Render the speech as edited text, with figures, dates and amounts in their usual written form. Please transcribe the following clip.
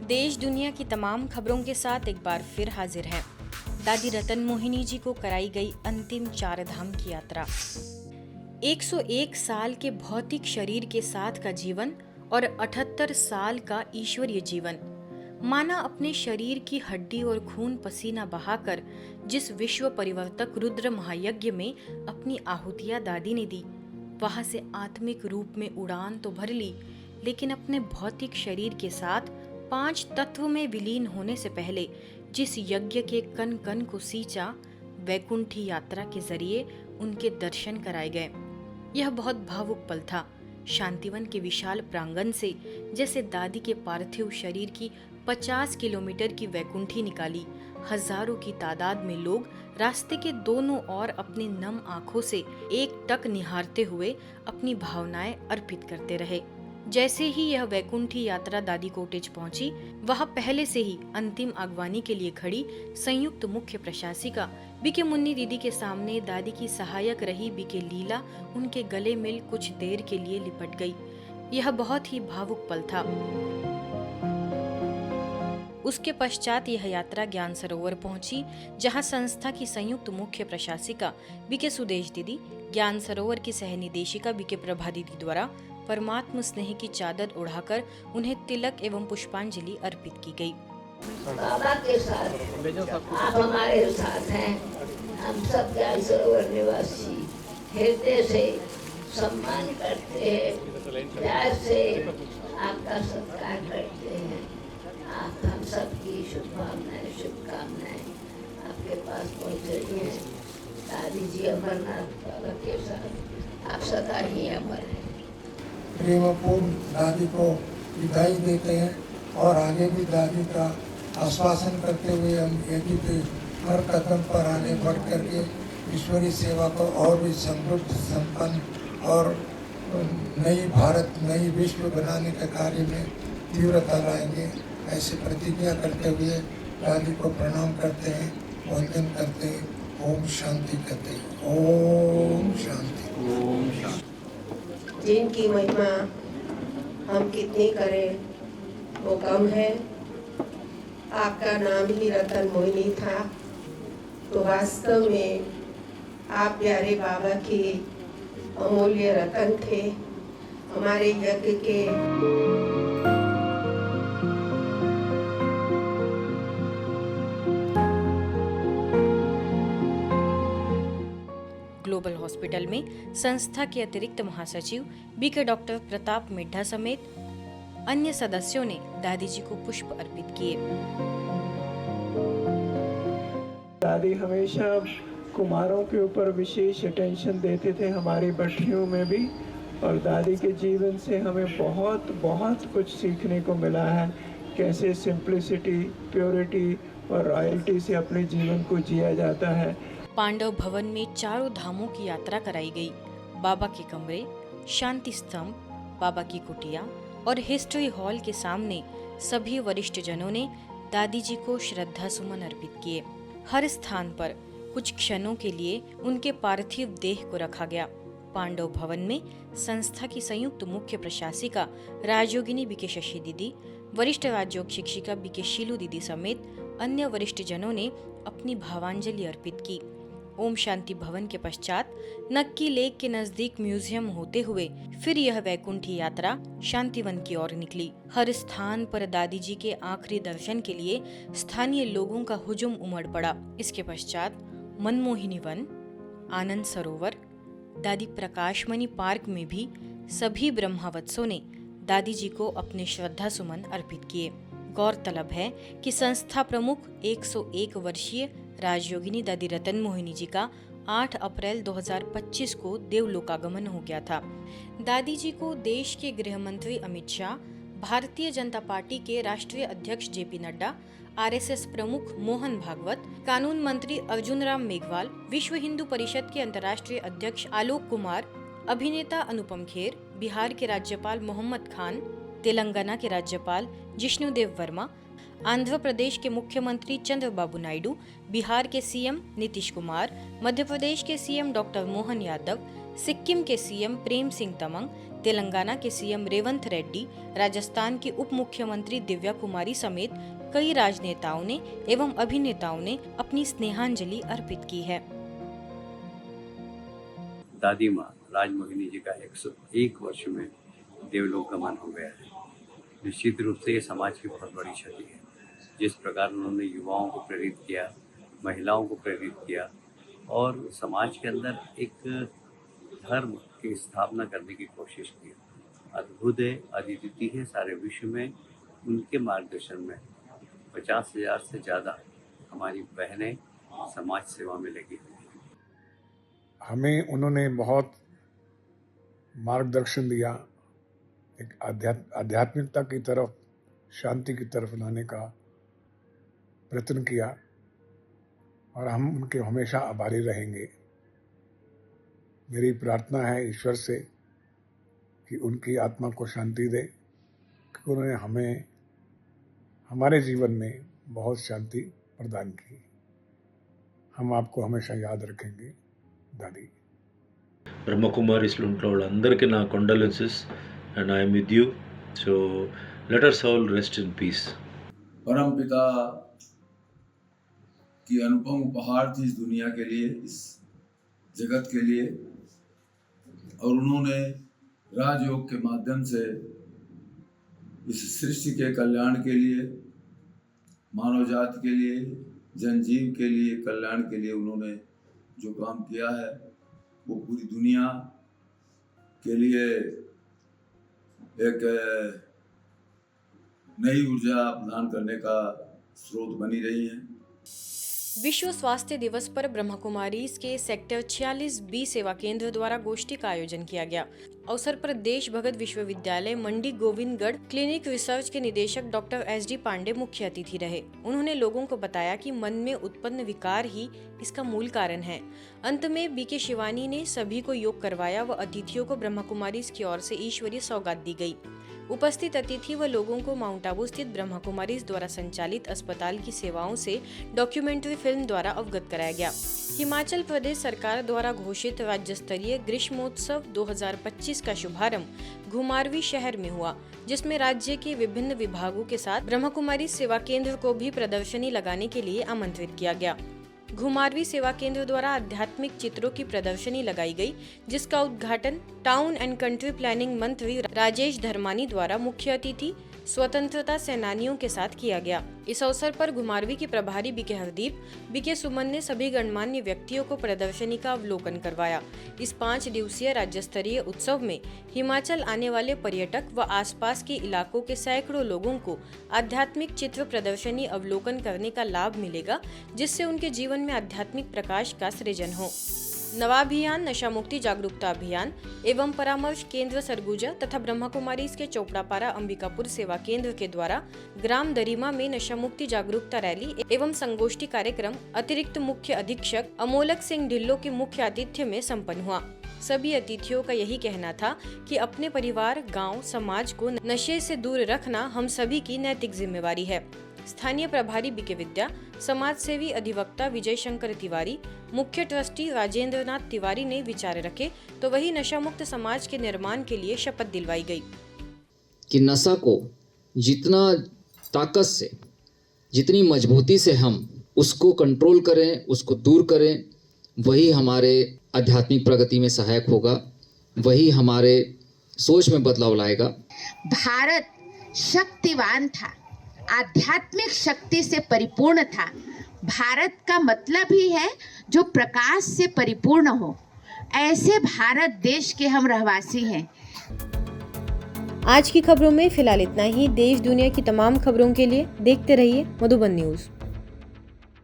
देश दुनिया की तमाम खबरों के साथ एक बार फिर हाजिर है। दादी रतन मोहिनी जी को कराई गई अंतिम 4 धाम की यात्रा। 101 साल के भौतिक शरीर के साथ का जीवन और 78 साल का ईश्वरीय जीवन। माना अपने शरीर की हड्डी और खून पसीना बहाकर जिस विश्व परिवर्तक रुद्र महायज्ञ में अपनी आहुतियां दादी ने दी, वहां से आत्मिक रूप में उड़ान तो भर ली, लेकिन अपने भौतिक शरीर के साथ 5 तत्व में विलीन होने से पहले जिस यज्ञ के कण कण को सींचा, वैकुंठी यात्रा के जरिए उनके दर्शन कराए गए। यह बहुत भावुक पल था। शांतिवन के विशाल प्रांगण से जैसे दादी के पार्थिव शरीर की 50 किलोमीटर की वैकुंठी निकाली। हजारों की तादाद में लोग रास्ते के दोनों ओर अपनी नम आंखों से एक टक निहारते हुए अपनी भावनाएं अर्पित करते रहे। जैसे ही यह वैकुंठी यात्रा दादी कोटेज पहुंची, वहां पहले से ही अंतिम अगवानी के लिए खड़ी संयुक्त मुख्य प्रशासिका बीके मुन्नी दीदी के सामने दादी की सहायक रही बीके लीला उनके गले मिल कुछ देर के लिए लिपट गई। यह बहुत ही भावुक पल था। उसके पश्चात यह यात्रा ज्ञान सरोवर पहुंची, जहां संस्था की संयुक्त मुख्य प्रशासिका बीके सुदेश दीदी, ज्ञान सरोवर की सह निदेशिका बीके प्रभा दीदी द्वारा परमात्म स्नेह की चादर उड़ाकर उन्हें तिलक एवं पुष्पांजलि अर्पित की गई। बाबा के साथ आप हमारे साथ हैं। हम सब ज्ञान सरोवर निवासी हृदय से सम्मान करते हैं, प्यार से आपका सत्कार करते हैं। आप हम सबकी शुभकामनाएं आपके पास पहुंच रही हैं। दादी जी अमरनाथ बाबा के साथ आप सदा ही अमर हैं। प्रेमपूर्ण दादी को विदाई देते हैं और आगे भी दादी का आश्वासन करते हुए हम यदि भी हर कदम पर आगे बढ़ करके ईश्वरीय सेवा को और भी समृद्ध संपन्न और नई भारत नई विश्व बनाने के कार्य में तीव्रता लाएंगे, ऐसी प्रतिज्ञा करते हुए दादी को प्रणाम करते हैं, वंदन करते हैं, ओम शांति कहते हैं। ओम शांति। ओम शांति। जिनकी महिमा हम कितनी करें वो कम है। आपका नाम ही रतन मोहिनी था, तो वास्तव में आप प्यारे बाबा की अमूल्य रतन थे। हमारे यज्ञ के ग्लोबल हॉस्पिटल में संस्था के अतिरिक्त महासचिव बीके डॉक्टर प्रताप मिड्ढा समेत अन्य सदस्यों ने दादी जी को पुष्प अर्पित किए। दादी हमेशा कुमारों के ऊपर विशेष अटेंशन देते थे, हमारी बच्चियों में भी, और दादी के जीवन से हमें बहुत बहुत कुछ सीखने को मिला है। कैसे सिंप्लिसिटी, प्योरिटी और रॉयल्टी से अपने जीवन को जिया जाता है। पांडव भवन में चारों धामों की यात्रा कराई गई। बाबा के कमरे, शांति स्तंभ, बाबा की कुटिया और हिस्ट्री हॉल के सामने सभी वरिष्ठ जनों ने दादी जी को श्रद्धा सुमन अर्पित किए। हर स्थान पर कुछ क्षणों के लिए उनके पार्थिव देह को रखा गया। पांडव भवन में संस्था की संयुक्त मुख्य प्रशासिका राजयोगिनी बीके शशि दीदी, वरिष्ठ राजयोग शिक्षिका बीके शीलू दीदी समेत अन्य वरिष्ठ जनों ने अपनी भावांजलि अर्पित की। ओम शांति भवन के पश्चात नक्की लेक के नजदीक म्यूजियम होते हुए फिर यह वैकुंठी यात्रा शांतिवन की ओर निकली। हर स्थान पर दादी जी के आखिरी दर्शन के लिए स्थानीय लोगों का हुजूम उमड़ पड़ा। इसके पश्चात मनमोहिनी वन, आनंद सरोवर, दादी प्रकाशमणि पार्क में भी सभी ब्रह्मावत्सों ने दादी जी को अपने श्रद्धा सुमन अर्पित किए। गौरतलब है कि संस्था प्रमुख 101 वर्षीय राजयोगिनी दादी रतन मोहिनी जी का 8 अप्रैल 2025 को देवलोकागमन हो गया था। दादी जी को देश के गृह मंत्री अमित शाह, भारतीय जनता पार्टी के राष्ट्रीय अध्यक्ष जेपी नड्डा, आरएसएस प्रमुख मोहन भागवत, कानून मंत्री अर्जुन राम मेघवाल, विश्व हिंदू परिषद के अंतर्राष्ट्रीय अध्यक्ष आलोक कुमार, अभिनेता अनुपम खेर, बिहार के राज्यपाल मोहम्मद खान, तेलंगाना के राज्यपाल जिष्णुदेव वर्मा, आंध्र प्रदेश के मुख्यमंत्री चंद्रबाबू नायडू, बिहार के सीएम नीतीश कुमार, मध्य प्रदेश के सीएम डॉक्टर मोहन यादव, सिक्किम के सीएम प्रेम सिंह तमंग, तेलंगाना के सीएम रेवंत रेड्डी, राजस्थान की उप मुख्यमंत्री दिव्या कुमारी समेत कई राजनेताओं ने एवं अभिनेताओं ने अपनी स्नेहांजलि अर्पित की है। दादी माँ राजमोहिनी जी का 101 वर्ष में देवलोक गमन हो गया है। निश्चित रूप से ये समाज की बहुत बड़ी क्षति है। जिस प्रकार उन्होंने युवाओं को प्रेरित किया, महिलाओं को प्रेरित किया और समाज के अंदर एक धर्म की स्थापना करने की कोशिश की, अद्भुत है, अद्वितीय है। सारे विश्व में उनके मार्गदर्शन में 50,000 से ज़्यादा हमारी बहनें समाज सेवा में लगी हुई हैं। हमें उन्होंने बहुत मार्गदर्शन दिया, एक आध्यात्मिकता की तरफ, शांति की तरफ लाने का प्रयत्न किया और हम उनके हमेशा आभारी रहेंगे। मेरी प्रार्थना है ईश्वर से कि उनकी आत्मा को शांति दे, कि उन्होंने हमें हमारे जीवन में बहुत शांति प्रदान की। हम आपको हमेशा याद रखेंगे दादी। బ్రహ్మకుమారిస్లో వాళ్ళందరికీ నా condolences and I'm with you. So let us all rest in peace. परम पिता की अनुपम उपहार थी इस दुनिया के लिए, इस जगत के लिए, और उन्होंने राजयोग के माध्यम से इस सृष्टि के कल्याण के लिए, मानव जाति के लिए, जनजीव के लिए, कल्याण के लिए उन्होंने जो काम किया है वो पूरी दुनिया के लिए एक नई ऊर्जा प्रदान करने का स्रोत बनी रही है। विश्व स्वास्थ्य दिवस पर ब्रह्मकुमारीज के सेक्टर 46B सेवा केंद्र द्वारा गोष्ठी का आयोजन किया गया। अवसर पर देश भगत विश्वविद्यालय मंडी गोविंदगढ़ क्लिनिक रिसर्च के निदेशक डॉक्टर SD पांडे मुख्य अतिथि रहे। उन्होंने लोगों को बताया कि मन में उत्पन्न विकार ही इसका मूल कारण है। अंत में BK शिवानी ने सभी को योग करवाया व अतिथियों को ब्रह्मकुमारीज की ओर से ईश्वरीय सौगात दी गई। उपस्थित अतिथि व लोगों को माउंट आबू स्थित ब्रह्मकुमारीज द्वारा संचालित अस्पताल की सेवाओं से डॉक्यूमेंट्री फिल्म द्वारा अवगत कराया गया। हिमाचल प्रदेश सरकार द्वारा घोषित राज्य स्तरीय ग्रीष्मोत्सव 2025 का शुभारंभ घुमारवीं शहर में हुआ, जिसमें राज्य के विभिन्न विभागों के साथ ब्रह्मकुमारीज सेवा केंद्र को भी प्रदर्शनी लगाने के लिए आमंत्रित किया गया। घुमारवीं सेवा केंद्र द्वारा आध्यात्मिक चित्रों की प्रदर्शनी लगाई गई, जिसका उद्घाटन टाउन एंड कंट्री प्लानिंग मंत्री राजेश धर्मानी द्वारा मुख्य अतिथि स्वतंत्रता सेनानियों के साथ किया गया। इस अवसर पर घुमारवीं के प्रभारी BK हरदीप, BK सुमन ने सभी गणमान्य व्यक्तियों को प्रदर्शनी का अवलोकन करवाया। इस 5 दिवसीय राज्य स्तरीय उत्सव में हिमाचल आने वाले पर्यटक व आसपास के इलाकों के सैकड़ों लोगों को आध्यात्मिक चित्र प्रदर्शनी अवलोकन करने का लाभ मिलेगा, जिससे उनके जीवन में आध्यात्मिक प्रकाश का सृजन हो। नवाभियान, नशा मुक्ति जागरूकता अभियान एवं परामर्श केंद्र सरगुजा तथा ब्रह्मकुमारीज के चोपड़ापारा अंबिकापुर सेवा केंद्र के द्वारा ग्राम दरिमा में नशा मुक्ति जागरूकता रैली एवं संगोष्ठी कार्यक्रम अतिरिक्त मुख्य अधीक्षक अमोलक सिंह ढिल्लो के मुख्य आतिथ्य में संपन्न हुआ। सभी अतिथियों का यही कहना था कि अपने परिवार, गांव, समाज को नशे से दूर रखना हम सभी की नैतिक जिम्मेवारी है। स्थानीय प्रभारी BK विद्या, समाज सेवी अधिवक्ता विजय शंकर तिवारी, मुख्य ट्रस्टी राजेंद्र नाथ तिवारी ने विचार रखे, तो वही नशा मुक्त समाज के निर्माण के लिए शपथ दिलवाई गई कि नशा को जितना ताकत से, जितनी मजबूती से हम उसको कंट्रोल करें, उसको दूर करें, वही हमारे आध्यात्मिक प्रगति में सहायक होगा, वही हमारे सोच में बदलाव लाएगा। भारत शक्तिवान था, आध्यात्मिक शक्ति से परिपूर्ण था। भारत का मतलब ही है जो प्रकाश से परिपूर्ण हो। ऐसे भारत देश के हम रहवासी हैं। आज की खबरों में फिलहाल इतना ही। देश दुनिया की तमाम खबरों के लिए देखते रहिए मधुबन न्यूज़।